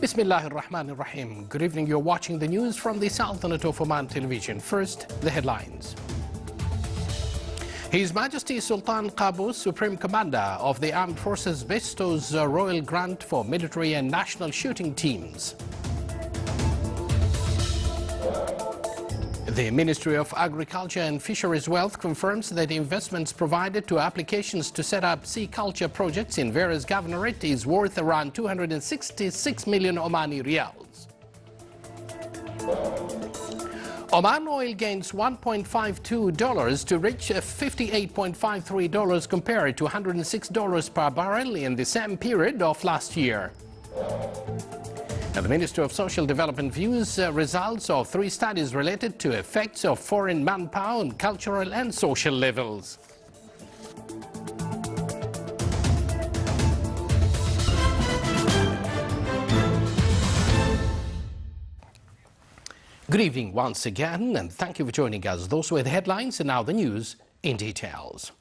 Bismillahir Rahmanir Rahim. Good evening. You're watching the news from the Sultanate of Oman television. First, the headlines. His Majesty Sultan Qaboos, Supreme Commander of the Armed Forces, bestows a royal grant for military and national shooting teams. The Ministry of Agriculture and Fisheries Wealth confirms that investments provided to applications to set up sea culture projects in various governorates is worth around 266 million Omani riyals. Oman oil gains $1.52 to reach $58.53 compared to $106 per barrel in the same period of last year. And the Minister of Social Development views results of 3 studies related to effects of foreign manpower on cultural and social levels. Good evening once again, and thank you for joining us. Those were the headlines, and now the news in details.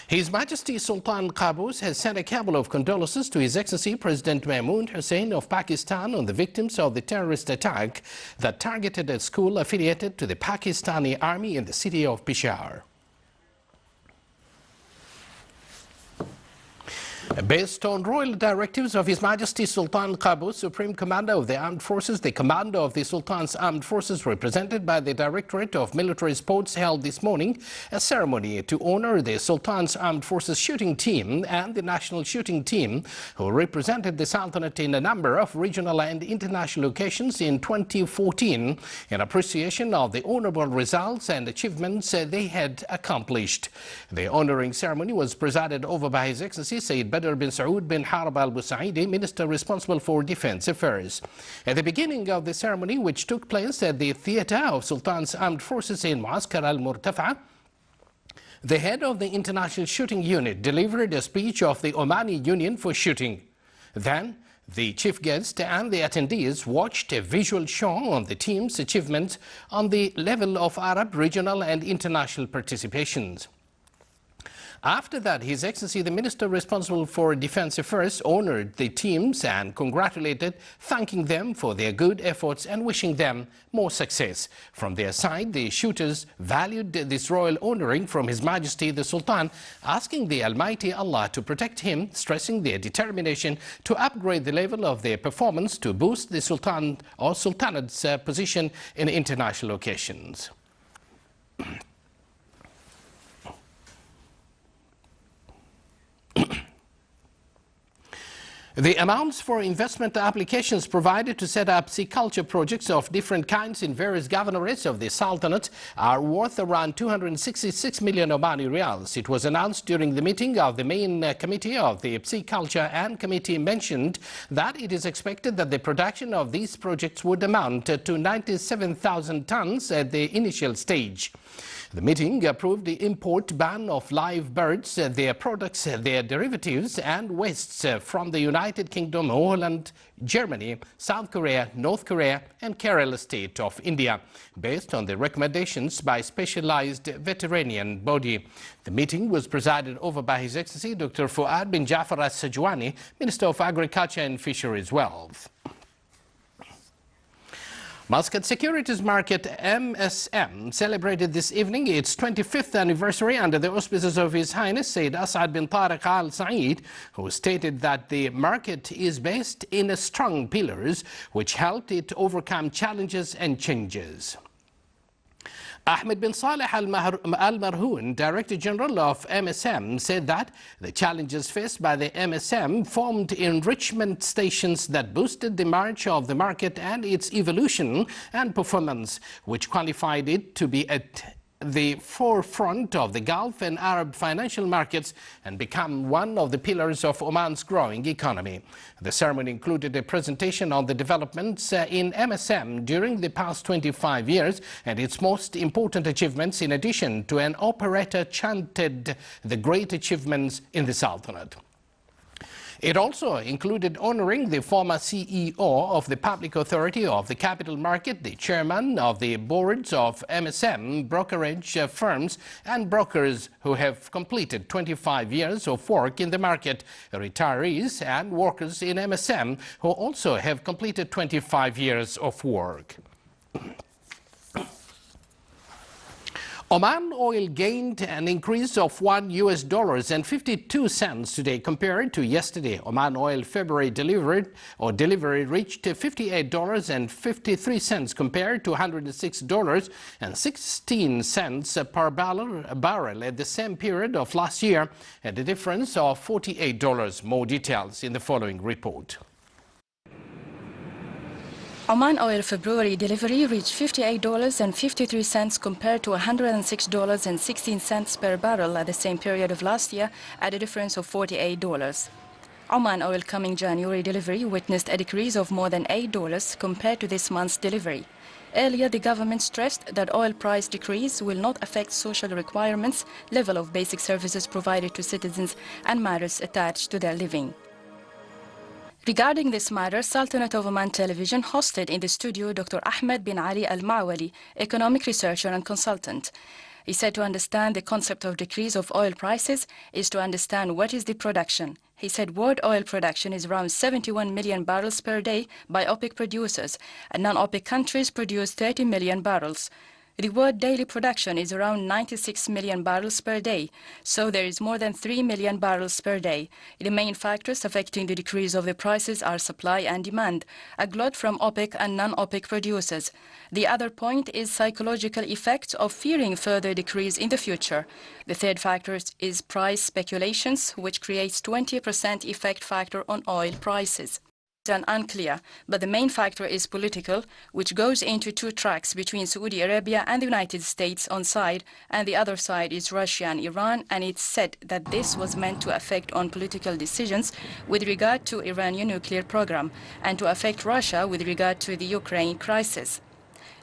His Majesty Sultan Qaboos has sent a cabal of condolences to His Excellency President Mahmoud Hussein of Pakistan on the victims of the terrorist attack that targeted a school affiliated to the Pakistani army in the city of Peshawar. Based on royal directives of His Majesty Sultan Qaboos, Supreme Commander of the Armed Forces, the Commander of the Sultan's Armed Forces, represented by the Directorate of Military Sports, held this morning a ceremony to honor the Sultan's Armed Forces shooting team and the national shooting team, who represented the Sultanate in a number of regional and international occasions in 2014 in appreciation of the honorable results and achievements they had accomplished. The honoring ceremony was presided over by His Excellency Sayyid Badr bin Saud bin Harb al-Busaidi, Minister responsible for Defense Affairs. At the beginning of the ceremony, which took place at the Theatre of Sultan's Armed Forces in Muaskar al-Murtafa, the head of the International Shooting Unit delivered a speech of the Omani Union for Shooting. Then, the chief guest and the attendees watched a visual show on the team's achievements on the level of Arab, regional and international participations. After that, His Excellency the Minister responsible for Defense Affairs honored the teams and congratulated, thanking them for their good efforts and wishing them more success. From their side, the shooters valued this royal honoring from His Majesty the Sultan, asking the Almighty Allah to protect him, stressing their determination to upgrade the level of their performance to boost the Sultan or Sultanate's position in international occasions. The amounts for investment applications provided to set up sea culture projects of different kinds in various governorates of the Sultanate are worth around 266 million Omani riyals. It was announced during the meeting of the main committee of the Sea Culture and committee mentioned that it is expected that the production of these projects would amount to 97,000 tons at the initial stage. The meeting approved the import ban of live birds, their products, their derivatives and wastes from the United Kingdom, Holland, Germany, South Korea, North Korea and Kerala state of India, based on the recommendations by specialized veterinarian body. The meeting was presided over by His Excellency Dr. Fuad bin Jafar al-Sajwani, Minister of Agriculture and Fisheries Wealth. Muscat Securities Market MSM celebrated this evening its 25th anniversary under the auspices of His Highness Sayyid As'ad bin Tariq Al Saeed, who stated that the market is based in strong pillars which helped it overcome challenges and changes. Ahmed bin Saleh Al-Marhoon, Director General of MSM, said that the challenges faced by the MSM formed enrichment stations that boosted the march of the market and its evolution and performance, which qualified it to be at the forefront of the Gulf and Arab financial markets and become one of the pillars of Oman's growing economy. The ceremony included a presentation on the developments in MSM during the past 25 years and its most important achievements, in addition to an operator chanted the great achievements in the Sultanate. It also included honoring the former CEO of the Public Authority of the Capital Market, the chairman of the boards of MSM brokerage firms and brokers who have completed 25 years of work in the market, retirees and workers in MSM who also have completed 25 years of work. Oman oil gained an increase of $1.52 today compared to yesterday. Oman oil February delivery reached $58.53 compared to $106.16 per barrel at the same period of last year, at a difference of $48. More details in the following report. Oman oil February delivery reached $58.53 compared to $106.16 per barrel at the same period of last year, at a difference of $48. Oman oil coming January delivery witnessed a decrease of more than $8 compared to this month's delivery. Earlier, the government stressed that oil price decrease will not affect social requirements, level of basic services provided to citizens, and matters attached to their living. Regarding this matter, Sultanate of Oman Television hosted in the studio Dr. Ahmed bin Ali Al-Ma'wali, economic researcher and consultant. He said to understand the concept of decrease of oil prices is to understand what is the production. He said world oil production is around 71 million barrels per day by OPEC producers, and non-OPEC countries produce 30 million barrels. The world daily production is around 96 million barrels per day, so there is more than 3 million barrels per day. The main factors affecting the decrease of the prices are supply and demand, a glut from OPEC and non-OPEC producers. The other point is psychological effects of fearing further decrease in the future. The third factor is price speculations, which creates 20% effect factor on oil prices. And unclear, but the main factor is political, which goes into two tracks between Saudi Arabia and the United States on side, and the other side is Russia and Iran, and it's said that this was meant to affect on political decisions with regard to Iranian nuclear program and to affect Russia with regard to the Ukraine crisis.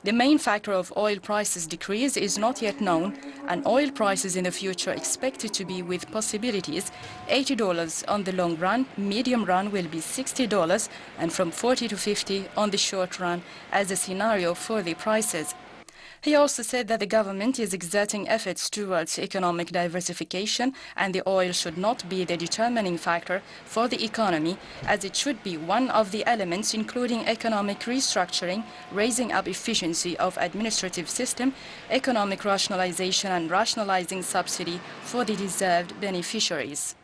The main factor of oil prices decrease is not yet known, and oil prices in the future expected to be with possibilities $80 on the long run, medium run will be $60, and from 40 to 50 on the short run as a scenario for the prices. He also said that the government is exerting efforts towards economic diversification, and the oil should not be the determining factor for the economy, as it should be one of the elements including economic restructuring, raising up efficiency of administrative system, economic rationalization and rationalizing subsidy for the deserved beneficiaries.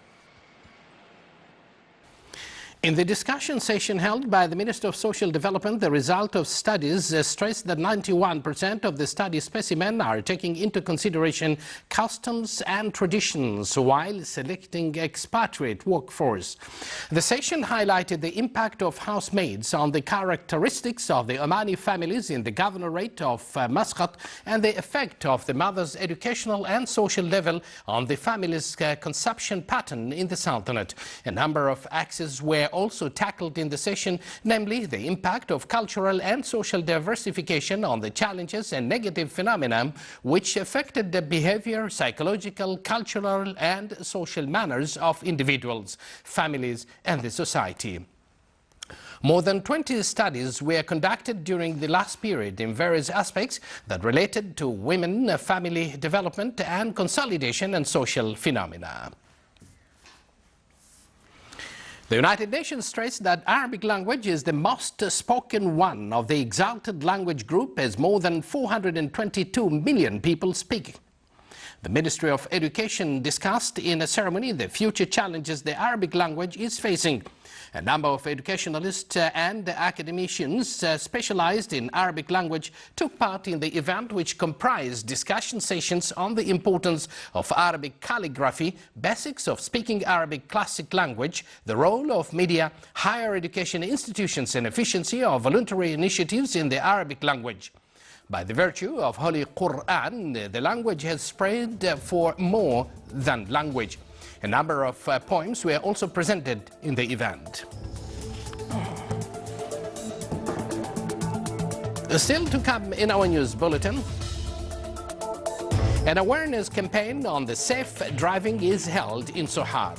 In the discussion session held by the Minister of Social Development, the result of studies stressed that 91% of the study specimen are taking into consideration customs and traditions while selecting expatriate workforce. The session highlighted the impact of housemaids on the characteristics of the Omani families in the governorate of Muscat and the effect of the mother's educational and social level on the family's consumption pattern in the Sultanate. A number of axes were also tackled in the session, namely the impact of cultural and social diversification on the challenges and negative phenomena which affected the behavior, psychological, cultural and social manners of individuals, families and the society. More than 20 studies were conducted during the last period in various aspects that related to women, family development and consolidation and social phenomena. The United Nations stressed that Arabic language is the most spoken one of the exalted language group, as more than 422 million people speak. The Ministry of Education discussed in a ceremony the future challenges the Arabic language is facing. A number of educationalists and academicians specialized in Arabic language took part in the event, which comprised discussion sessions on the importance of Arabic calligraphy, basics of speaking Arabic classic language, the role of media, higher education institutions and efficiency of voluntary initiatives in the Arabic language. By the virtue of Holy Quran, the language has spread for more than language. A number of poems were also presented in the event. Still to come in our news bulletin, an awareness campaign on the safe driving is held in Sohar.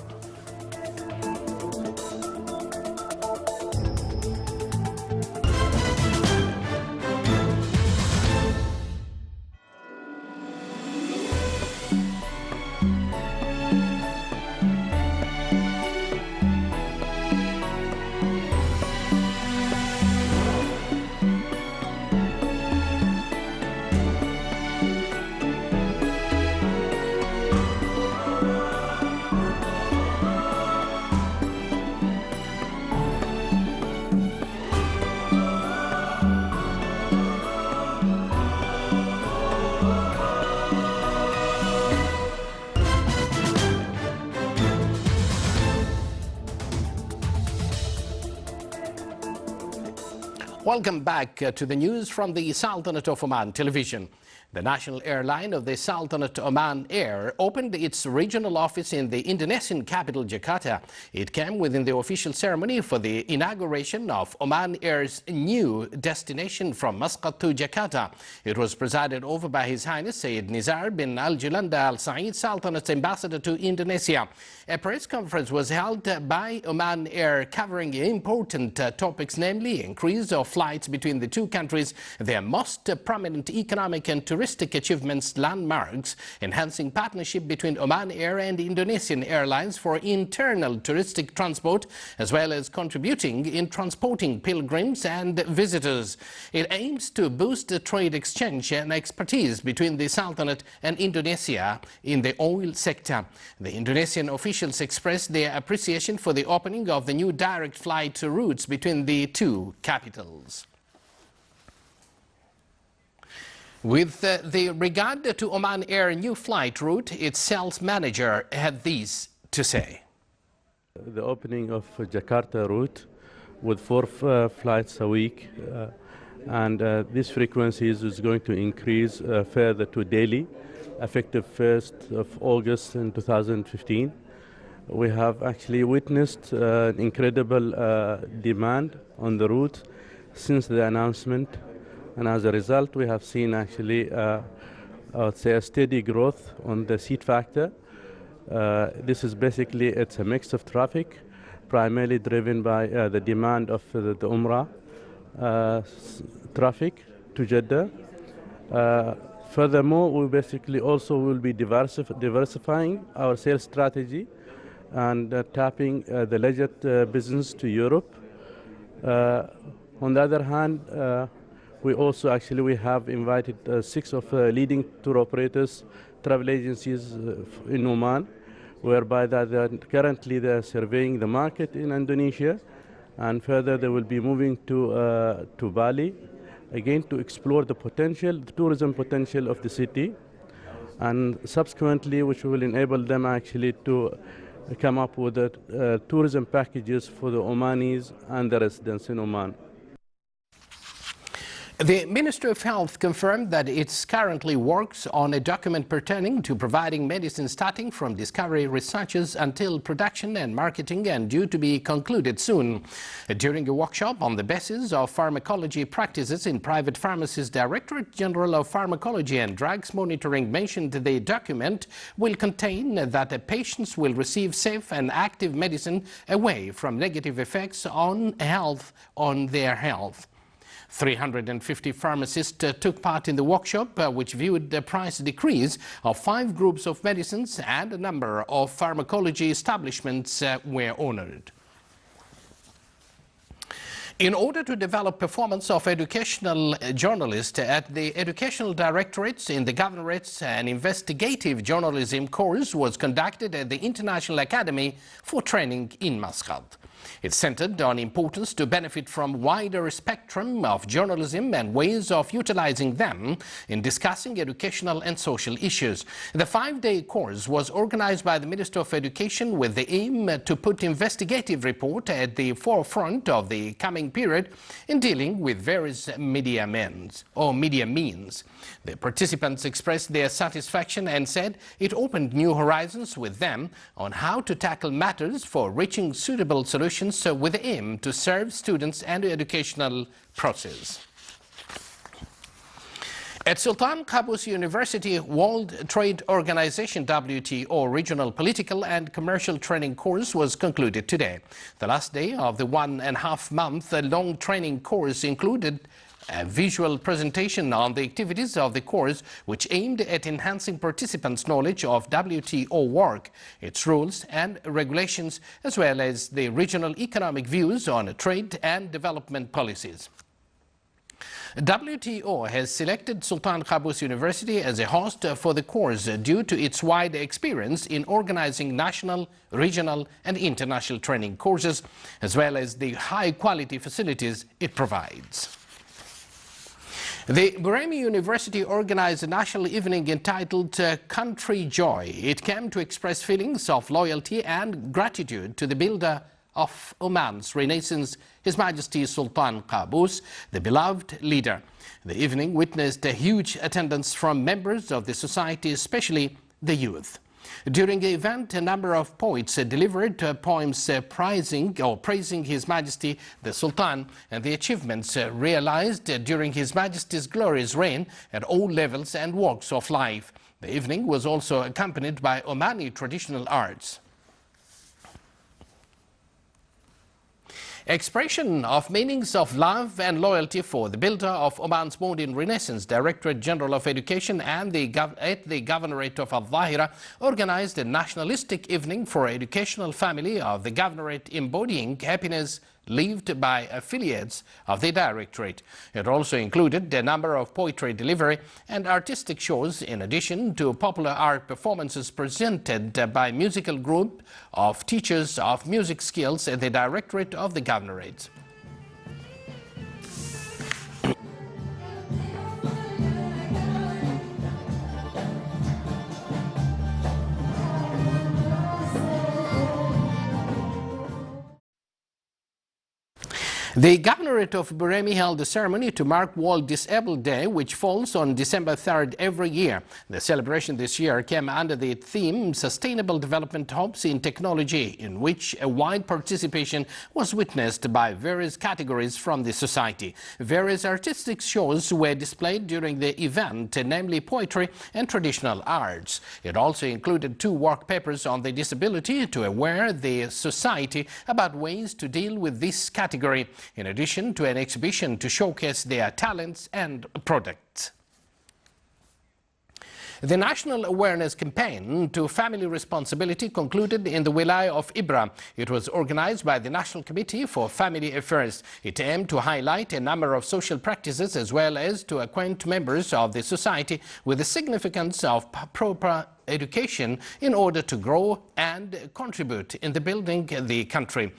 Welcome back to the news from the Sultanate of Oman television. The national airline of the Sultanate Oman Air opened its regional office in the Indonesian capital, Jakarta. It came within the official ceremony for the inauguration of Oman Air's new destination from Muscat to Jakarta. It was presided over by His Highness Sayyid Nizar bin Al-Julanda Al Said, Sultanate's ambassador to Indonesia. A press conference was held by Oman Air covering important topics, namely increase of flights between the two countries, their most prominent economic and touristic achievements, landmarks, enhancing partnership between Oman Air and Indonesian Airlines for internal touristic transport, as well as contributing in transporting pilgrims and visitors. It aims to boost the trade exchange and expertise between the Sultanate and Indonesia in the oil sector. The Indonesian officials expressed their appreciation for the opening of the new direct flight routes between the two capitals. With the regard to Oman Air new flight route, its sales manager had this to say. The opening of Jakarta route with 4 flights a week, and this frequency is going to increase further to daily, effective 1st of August in 2015. We have actually witnessed incredible demand on the route since the announcement. And as a result, we have seen actually, I would say, a steady growth on the seat factor. This is basically, it's a mix of traffic, primarily driven by the demand of the Umrah traffic to Jeddah. Furthermore, we basically also will be diversifying our sales strategy and tapping the leisure business to Europe. On the other hand, we have invited 6 of leading tour operators, travel agencies in Oman, whereby currently they are surveying the market in Indonesia, and further they will be moving to Bali, again to explore the tourism potential of the city, and subsequently which will enable them actually to come up with tourism packages for the Omanis and the residents in Oman. The Ministry of Health confirmed that it currently works on a document pertaining to providing medicine starting from discovery researches until production and marketing, and due to be concluded soon. During a workshop on the basis of pharmacology practices in private pharmacies, Directorate General of Pharmacology and Drugs Monitoring mentioned the document will contain that patients will receive safe and active medicine away from negative effects on their health. 350 pharmacists took part in the workshop, which viewed the price decrease of 5 groups of medicines, and a number of pharmacology establishments were honored. In order to develop performance of educational journalists at the educational directorates in the governorates, an investigative journalism course was conducted at the International Academy for Training in Muscat. It centered on importance to benefit from wider spectrum of journalism and ways of utilizing them in discussing educational and social issues. The 5-day course was organized by the Minister of Education with the aim to put investigative report at the forefront of the coming period in dealing with various media means. The participants expressed their satisfaction and said it opened new horizons with them on how to tackle matters for reaching suitable solutions with the aim to serve students and the educational process. At Sultan Qaboos University, World Trade Organization WTO Regional Political and Commercial Training course was concluded today. The last day of the 1.5-month-long training course included a visual presentation on the activities of the course, which aimed at enhancing participants' knowledge of WTO work, its rules and regulations, as well as the regional economic views on trade and development policies. WTO has selected Sultan Qaboos University as a host for the course due to its wide experience in organizing national, regional and international training courses, as well as the high-quality facilities it provides. The Burmese University organized a national evening entitled Country Joy. It came to express feelings of loyalty and gratitude to the builder of Oman's Renaissance, His Majesty Sultan Qaboos, the beloved leader. The evening witnessed a huge attendance from members of the society, especially the youth. During the event, a number of poets delivered poems praising His Majesty the Sultan and the achievements realized during His Majesty's glorious reign at all levels and walks of life. The evening was also accompanied by Omani traditional arts. Expression of meanings of love and loyalty for the builder of Oman's modern Renaissance, Directorate General of Education and the Governorate of Al-Zahira organized a nationalistic evening for educational family of the Governorate, embodying happiness lived by affiliates of the Directorate. It also included a number of poetry delivery and artistic shows, in addition to popular art performances presented by musical group of teachers of music skills at the Directorate of the Governorate. The Governorate of Buremi held a ceremony to mark World Disabled Day, which falls on December 3rd every year. The celebration this year came under the theme Sustainable Development Hopes in Technology, in which a wide participation was witnessed by various categories from the society. Various artistic shows were displayed during the event, namely poetry and traditional arts. It also included 2 work papers on the disability to aware the society about ways to deal with this category, in addition to an exhibition to showcase their talents and products. The National Awareness Campaign to Family Responsibility concluded in the Wilaya of Ibra. It was organized by the National Committee for Family Affairs. It aimed to highlight a number of social practices as well as to acquaint members of the society with the significance of proper education in order to grow and contribute in the building the country.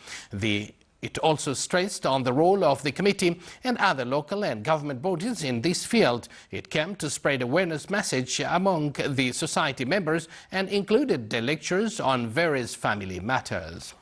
It also stressed on the role of the committee and other local and government bodies in this field. It came to spread awareness message among the society members and included the lectures on various family matters.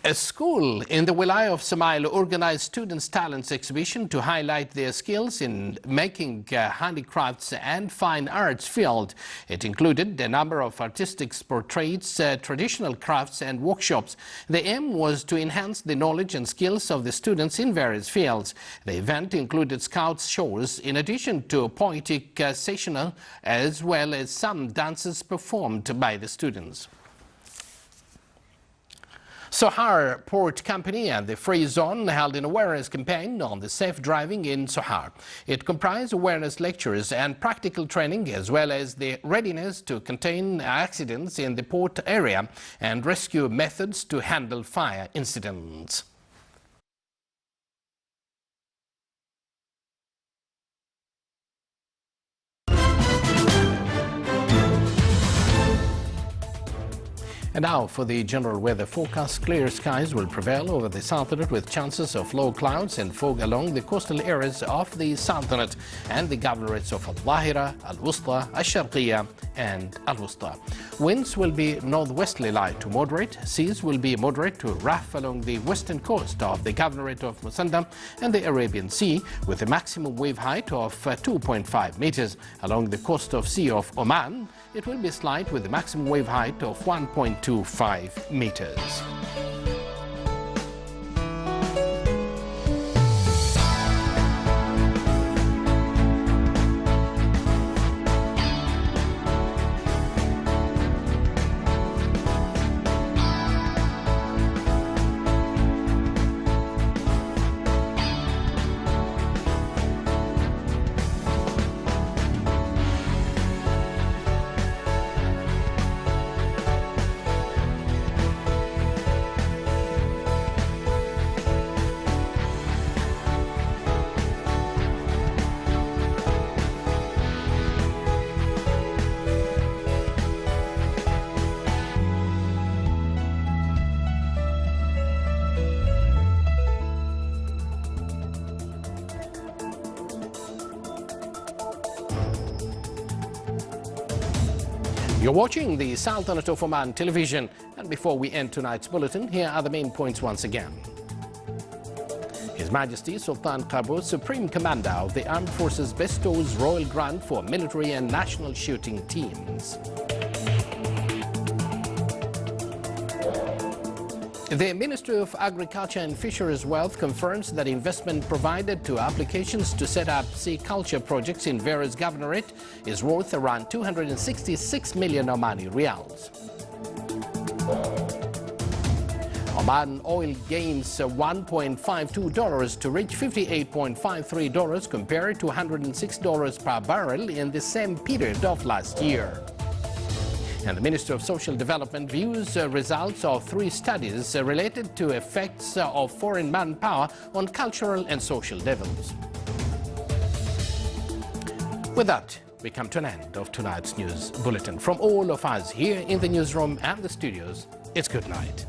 A school in the Wilaya of Samail organized Students' Talents exhibition to highlight their skills in making handicrafts and fine arts field. It included a number of artistic portraits, traditional crafts and workshops. The aim was to enhance the knowledge and skills of the students in various fields. The event included scouts shows in addition to poetic sessional as well as some dances performed by the students. Sohar Port Company and the Free Zone held an awareness campaign on the safe driving in Sohar. It comprised awareness lectures and practical training as well as the readiness to contain accidents in the port area and rescue methods to handle fire incidents. And now for the general weather forecast. Clear skies will prevail over the Sultanate with chances of low clouds and fog along the coastal areas of the Sultanate and the governorates of Al-Zahira, Al-Wusta, Al-Sharqiyya and Al-Wusta. Winds will be northwesterly light to moderate. Seas will be moderate to rough along the western coast of the governorate of Musandam and the Arabian Sea, with a maximum wave height of 2.5 meters. Along the coast of Sea of Oman, it will be slight with a maximum wave height of 1.25 meters. You're watching the Sultanate of Oman television, And before we end tonight's bulletin, here are the main points once again. His Majesty Sultan Qaboos, Supreme Commander of the Armed Forces, bestows Royal Grant for military and national shooting teams. The Ministry of Agriculture and Fisheries Wealth confirms that investment provided to applications to set up sea culture projects in various governorate is worth around 266 million Omani riyals. Oman oil gains $1.52 to reach $58.53 compared to $106 per barrel in the same period of last year. And the Minister of Social Development views results of 3 studies related to effects of foreign manpower on cultural and social levels. With that, we come to an end of tonight's news bulletin. From all of us here in the newsroom and the studios, it's good night.